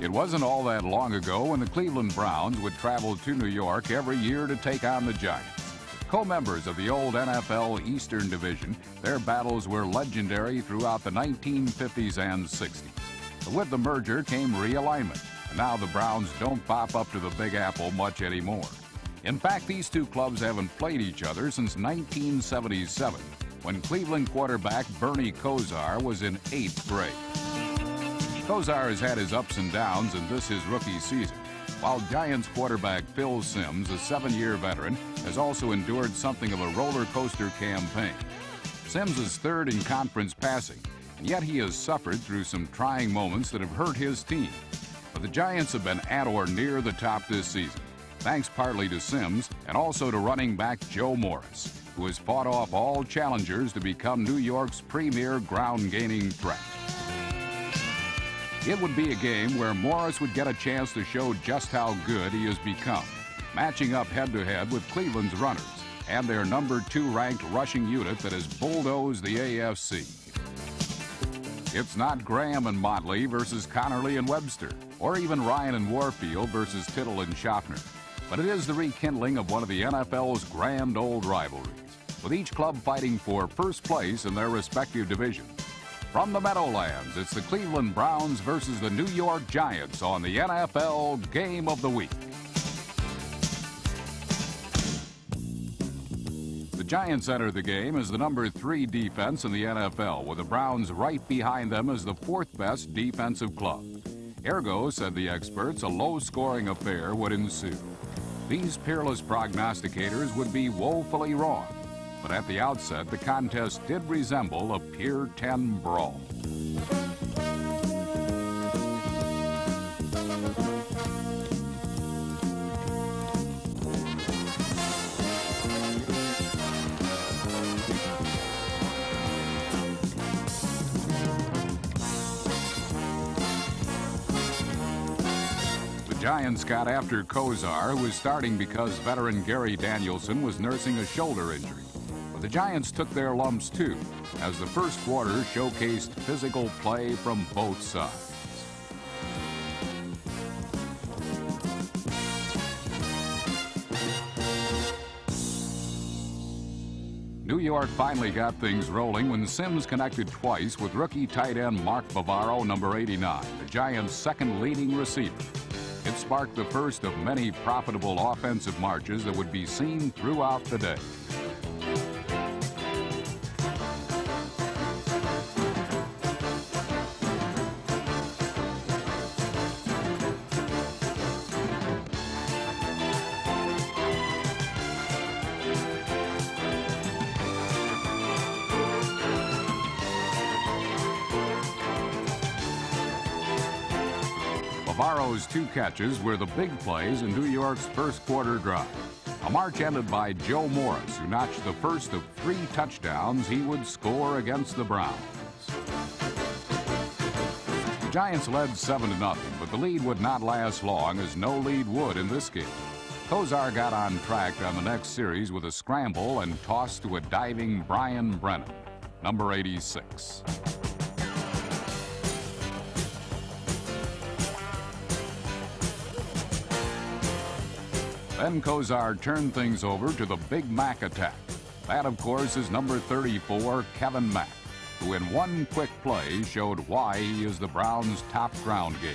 It wasn't all that long ago when the Cleveland Browns would travel to New York every year to take on the Giants. Co-members of the old NFL Eastern Division, their battles were legendary throughout the 1950s and 60s. But with the merger came realignment, and now the Browns don't pop up to the Big Apple much anymore. In fact, these two clubs haven't played each other since 1977, when Cleveland quarterback Bernie Kosar was in 8th grade. Kosar has had his ups and downs in this his rookie season, while Giants quarterback Phil Simms, a 7-year veteran, has also endured something of a roller coaster campaign. Simms is 3rd in conference passing, and yet he has suffered through some trying moments that have hurt his team. But the Giants have been at or near the top this season, thanks partly to Simms and also to running back Joe Morris, who has fought off all challengers to become New York's premier ground-gaining threat. It would be a game where Morris would get a chance to show just how good he has become, matching up head-to-head with Cleveland's runners and their number 2 ranked rushing unit that has bulldozed the AFC. It's not Graham and Motley versus Connerly and Webster, or even Ryan and Warfield versus Tittle and Schaffner, but it is the rekindling of one of the NFL's grand old rivalries, with each club fighting for first place in their respective divisions. From the Meadowlands, it's the Cleveland Browns versus the New York Giants on the NFL Game of the Week. The Giants enter the game as the number 3 defense in the NFL, with the Browns right behind them as the 4th best defensive club. Ergo, said the experts, a low-scoring affair would ensue. These peerless prognosticators would be woefully wrong. But at the outset, the contest did resemble a Pier 10 brawl. The Giants got after Kosar, who was starting because veteran Gary Danielson was nursing a shoulder injury. The Giants took their lumps too, as the first quarter showcased physical play from both sides. New York finally got things rolling when Simms connected twice with rookie tight end Mark Bavaro, number 89, the Giants' 2nd leading receiver. It sparked the first of many profitable offensive marches that would be seen throughout the day. Bavaro's 2 catches were the big plays in New York's first quarter drive. A march ended by Joe Morris, who notched the first of 3 touchdowns he would score against the Browns. The Giants led 7-0, but the lead would not last long, as no lead would in this game. Kosar got on track on the next series with a scramble and tossed to a diving Brian Brennan, number 86. Then Kosar turned things over to the Big Mac attack. That, of course, is number 34, Kevin Mack, who in one quick play showed why he is the Browns' top ground game.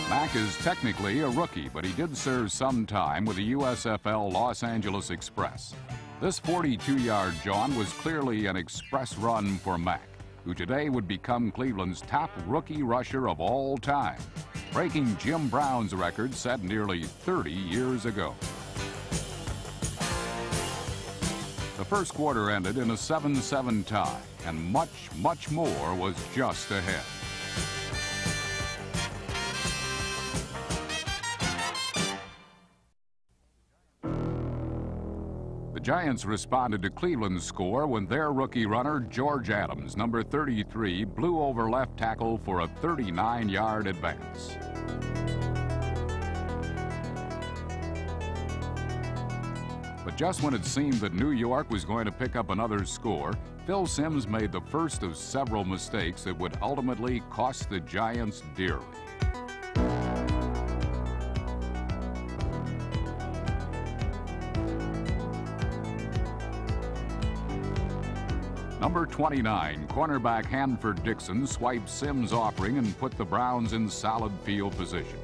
Mack is technically a rookie, but he did serve some time with the USFL Los Angeles Express. This 42-yard jaunt was clearly an express run for Mack, who today would become Cleveland's top rookie rusher of all time, breaking Jim Brown's record set nearly 30 years ago. The first quarter ended in a 7-7 tie, and much, much more was just ahead. The Giants responded to Cleveland's score when their rookie runner, George Adams, number 33, blew over left tackle for a 39-yard advance. But just when it seemed that New York was going to pick up another score, Phil Simms made the first of several mistakes that would ultimately cost the Giants dearly. Number 29, cornerback Hanford Dixon swiped Simms' offering and put the Browns in solid field position.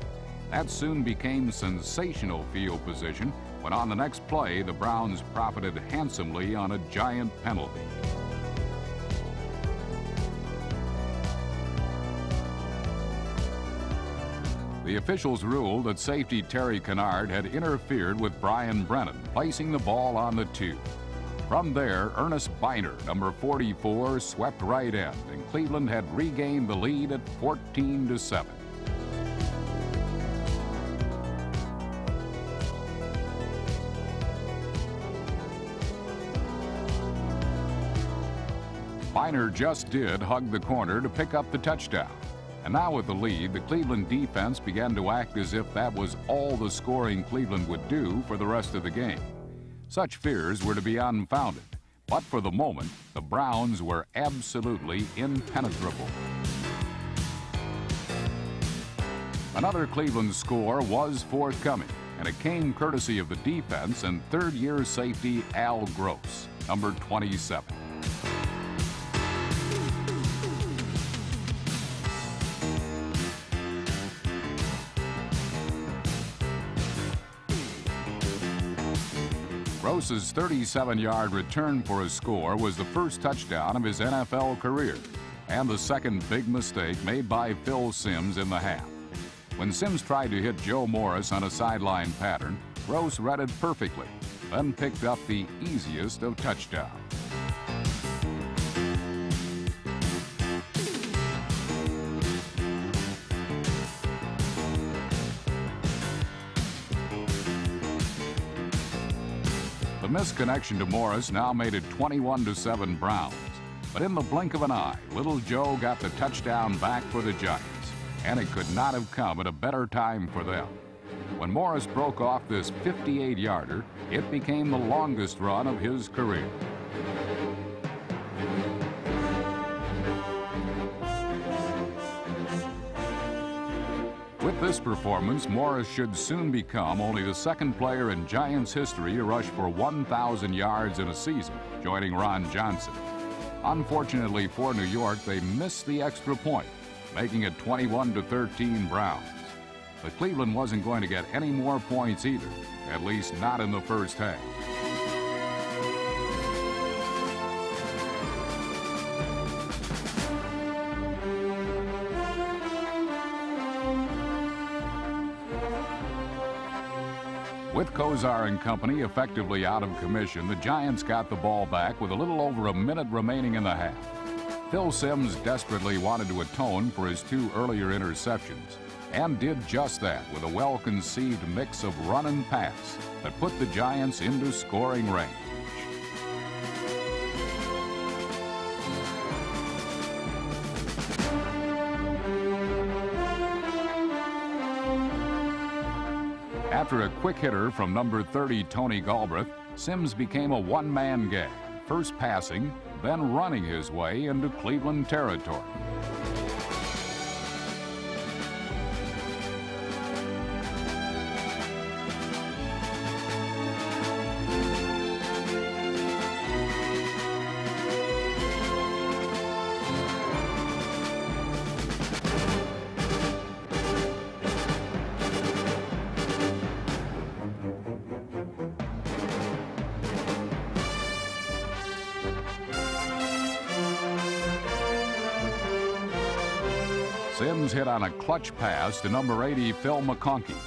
That soon became sensational field position when on the next play, the Browns profited handsomely on a Giant penalty. The officials ruled that safety Terry Kennard had interfered with Brian Brennan, placing the ball on the 2. From there, Ernest Biner, number 44, swept right in, and Cleveland had regained the lead at 14-7. Biner just did hug the corner to pick up the touchdown. And now with the lead, the Cleveland defense began to act as if that was all the scoring Cleveland would do for the rest of the game. Such fears were to be unfounded, but for the moment, the Browns were absolutely impenetrable. Another Cleveland score was forthcoming, and it came courtesy of the defense and third-year safety Al Gross, number 27. Gross's 37-yard return for a score was the first touchdown of his NFL career and the second big mistake made by Phil Simms in the half. When Simms tried to hit Joe Morris on a sideline pattern, Gross read it perfectly, then picked up the easiest of touchdowns. The missed connection to Morris now made it 21-7 Browns. But in the blink of an eye, Little Joe got the touchdown back for the Giants, and it could not have come at a better time for them. When Morris broke off this 58-yarder, it became the longest run of his career. With this performance, Morris should soon become only the second player in Giants history to rush for 1,000 yards in a season, joining Ron Johnson. Unfortunately for New York, they missed the extra point, making it 21-13 Browns. But Cleveland wasn't going to get any more points either, at least not in the first half. With Kozar and company effectively out of commission, the Giants got the ball back with a little over a minute remaining in the half. Phil Simms desperately wanted to atone for his 2 earlier interceptions, and did just that with a well-conceived mix of run and pass that put the Giants into scoring range. After a quick hitter from number 30 Tony Galbraith, Simms became a one-man gang, first passing, then running his way into Cleveland territory. Simms hit on a clutch pass to number 80 Phil McConkey,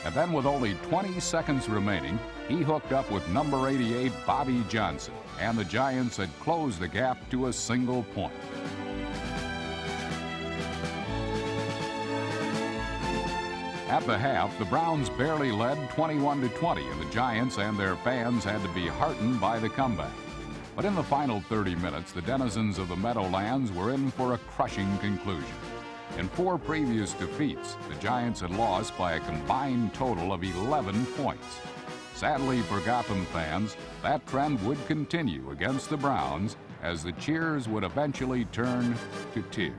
and then with only 20 seconds remaining, he hooked up with number 88 Bobby Johnson, and the Giants had closed the gap to a single point. At the half, the Browns barely led 21-20, and the Giants and their fans had to be heartened by the comeback. But in the final 30 minutes, the denizens of the Meadowlands were in for a crushing conclusion. In 4 previous defeats, the Giants had lost by a combined total of 11 points. Sadly for Gotham fans, that trend would continue against the Browns as the cheers would eventually turn to tears.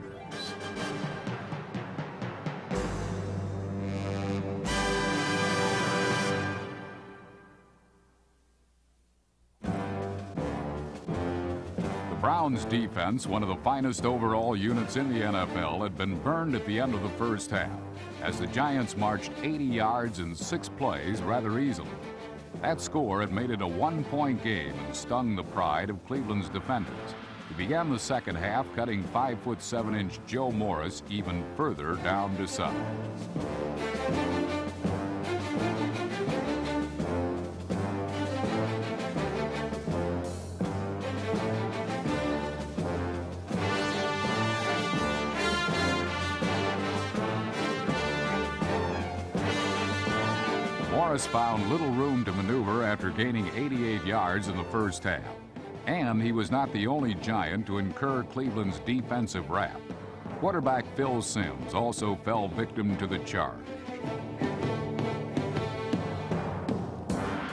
The Browns defense, one of the finest overall units in the NFL, had been burned at the end of the first half as the Giants marched 80 yards in 6 plays rather easily. That score had made it a one-point game and stung the pride of Cleveland's defenders, who began the second half cutting 5'7" Joe Morris even further down to size. Morris found little room to maneuver after gaining 88 yards in the first half. And he was not the only Giant to incur Cleveland's defensive wrath. Quarterback Phil Simms also fell victim to the charge.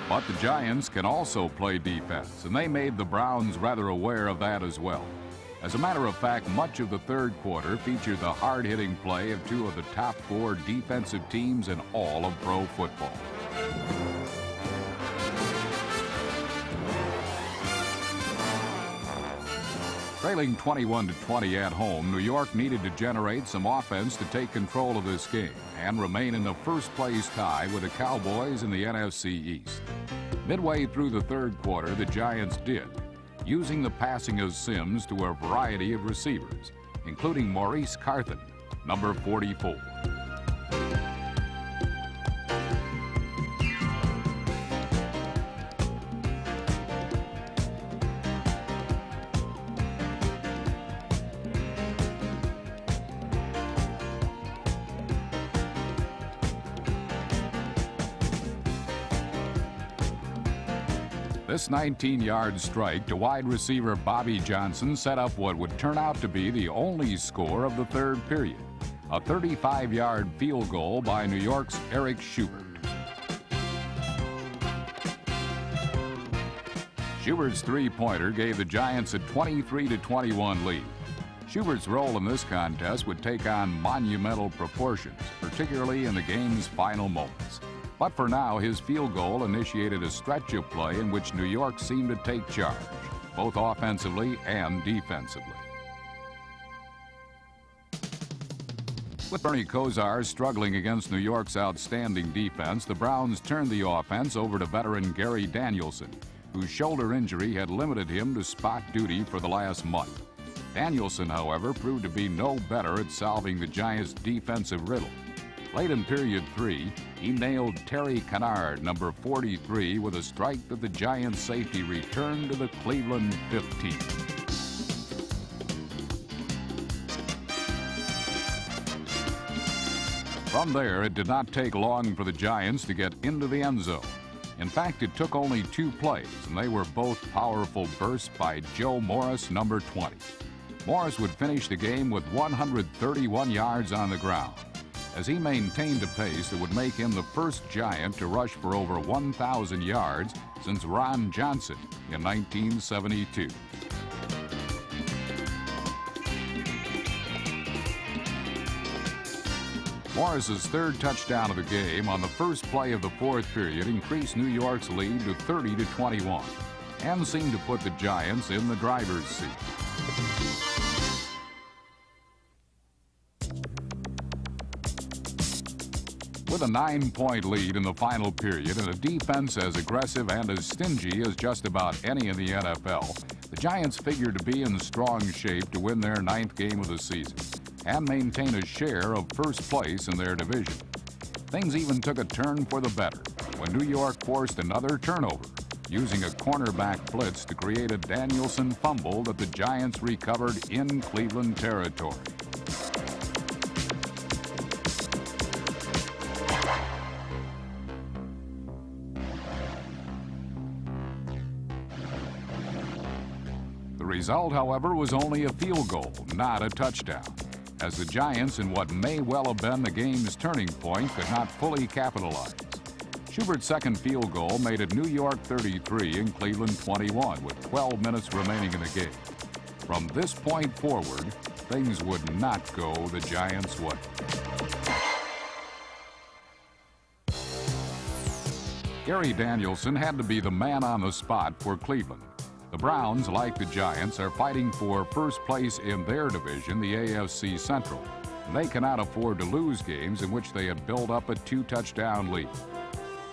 But the Giants can also play defense, and they made the Browns rather aware of that as well. As a matter of fact, much of the third quarter featured the hard-hitting play of 2 of the top 4 defensive teams in all of pro football. Trailing 21-20 at home, New York needed to generate some offense to take control of this game and remain in the first-place tie with the Cowboys in the NFC East. Midway through the third quarter, the Giants did, using the passing of Simms to a variety of receivers, including Maurice Carthen, number 44. This 19-yard strike to wide receiver Bobby Johnson set up what would turn out to be the only score of the third period, a 35-yard field goal by New York's Eric Schubert. Schubert's three-pointer gave the Giants a 23-21 lead. Schubert's role in this contest would take on monumental proportions, particularly in the game's final moments. But for now, his field goal initiated a stretch of play in which New York seemed to take charge, both offensively and defensively. With Bernie Kosar struggling against New York's outstanding defense, the Browns turned the offense over to veteran Gary Danielson, whose shoulder injury had limited him to spot duty for the last month. Danielson, however, proved to be no better at solving the Giants' defensive riddle. Late in period 3, he nailed Terry Kennard, number 43, with a strike that the Giants safety returned to the Cleveland 15. From there, it did not take long for the Giants to get into the end zone. In fact, it took only 2 plays, and they were both powerful bursts by Joe Morris, number 20. Morris would finish the game with 131 yards on the ground, as he maintained a pace that would make him the first Giant to rush for over 1,000 yards since Ron Johnson in 1972. Morris's third touchdown of the game on the first play of the fourth period increased New York's lead to 30-21 and seemed to put the Giants in the driver's seat. With a 9-point lead in the final period and a defense as aggressive and as stingy as just about any in the NFL, the Giants figured to be in strong shape to win their 9th game of the season and maintain a share of first place in their division. Things even took a turn for the better when New York forced another turnover, using a cornerback blitz to create a Danielson fumble that the Giants recovered in Cleveland territory. The result, however, was only a field goal, not a touchdown, as the Giants, in what may well have been the game's turning point, could not fully capitalize. Schubert's second field goal made it New York 33 and Cleveland 21 with 12 minutes remaining in the game. From this point forward, things would not go the Giants' way. Gary Danielson had to be the man on the spot for Cleveland. The Browns, like the Giants, are fighting for first place in their division, the AFC Central. They cannot afford to lose games in which they had built up a 2-touchdown lead.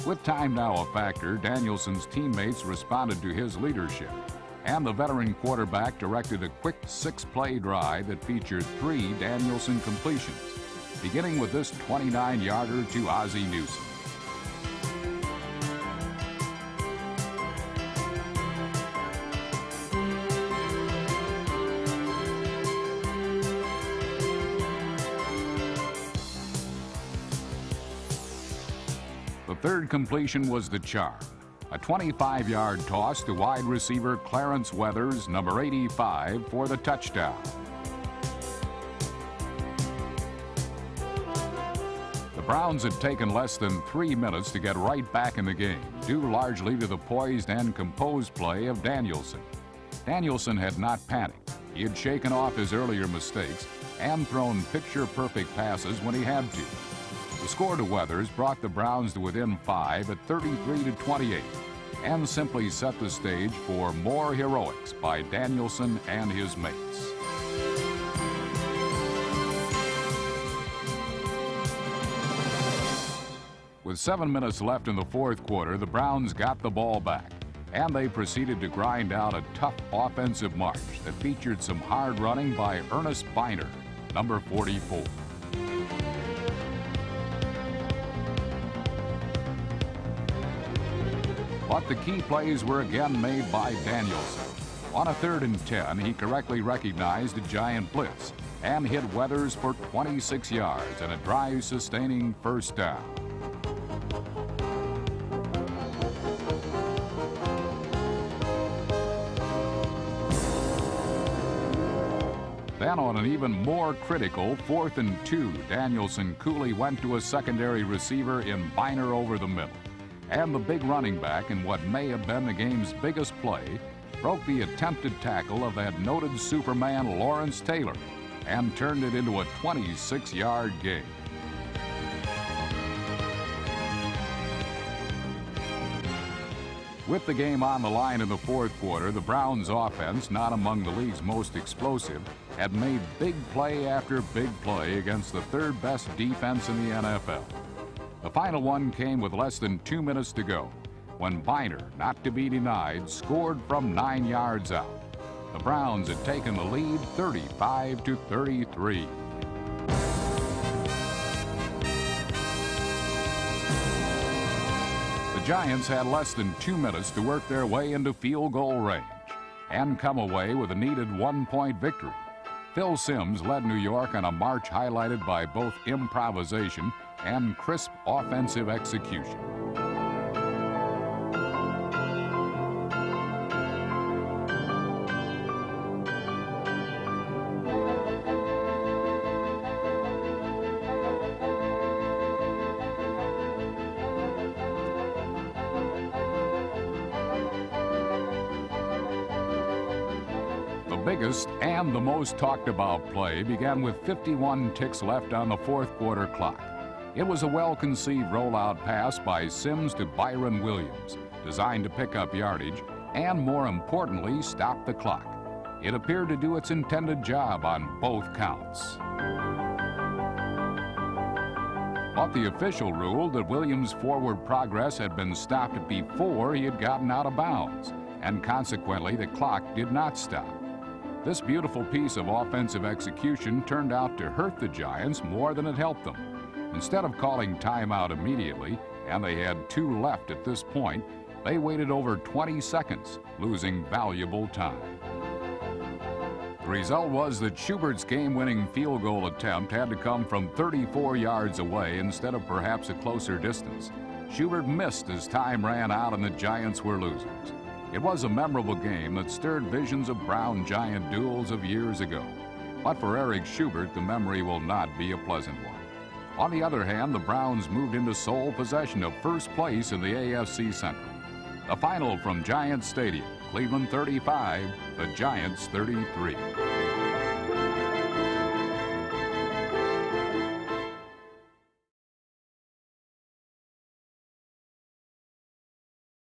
With time now a factor, Danielson's teammates responded to his leadership, and the veteran quarterback directed a quick 6-play drive that featured 3 Danielson completions, beginning with this 29-yarder to Ozzie Newsome. The third completion was the charm, a 25-yard toss to wide receiver Clarence Weathers, number 85, for the touchdown. The Browns had taken less than 3 minutes to get right back in the game, due largely to the poised and composed play of Danielson. Danielson had not panicked. He had shaken off his earlier mistakes and thrown picture-perfect passes when he had to. The score to Weathers brought the Browns to within 5 at 33-28 and simply set the stage for more heroics by Danielson and his mates. With 7 minutes left in the fourth quarter, the Browns got the ball back, and they proceeded to grind out a tough offensive march that featured some hard running by Ernest Biner, number 44. But the key plays were again made by Danielson. On a 3rd and 10, he correctly recognized a giant blitz and hit Weathers for 26 yards and a drive-sustaining first down. Then on an even more critical 4th and 2, Danielson coolly went to a secondary receiver in Biner over the middle. And the big running back in what may have been the game's biggest play broke the attempted tackle of that noted Superman Lawrence Taylor and turned it into a 26-yard gain. With the game on the line in the fourth quarter, the Browns' offense, not among the league's most explosive, had made big play after big play against the 3rd-best defense in the NFL. The final one came with less than 2 minutes to go, when Biner, not to be denied, scored from 9 yards out. The Browns had taken the lead 35-33. The Giants had less than 2 minutes to work their way into field goal range and come away with a needed 1-point victory. Phil Simms led New York on a march highlighted by both improvisation and crisp offensive execution. The biggest and the most talked about play began with 51 ticks left on the fourth quarter clock. It was a well-conceived rollout pass by Simms to Byron Williams, designed to pick up yardage and, more importantly, stop the clock. It appeared to do its intended job on both counts. But the official ruled that Williams' forward progress had been stopped before he had gotten out of bounds, and consequently the clock did not stop. This beautiful piece of offensive execution turned out to hurt the Giants more than it helped them. Instead of calling timeout immediately, and they had 2 left at this point, they waited over 20 seconds, losing valuable time. The result was that Schubert's game-winning field goal attempt had to come from 34 yards away instead of perhaps a closer distance. Schubert missed as time ran out and the Giants were losers. It was a memorable game that stirred visions of Brown-Giant duels of years ago. But for Eric Schubert, the memory will not be a pleasant one. On the other hand, the Browns moved into sole possession of first place in the AFC Central. The final from Giants Stadium, Cleveland 35, the Giants 33.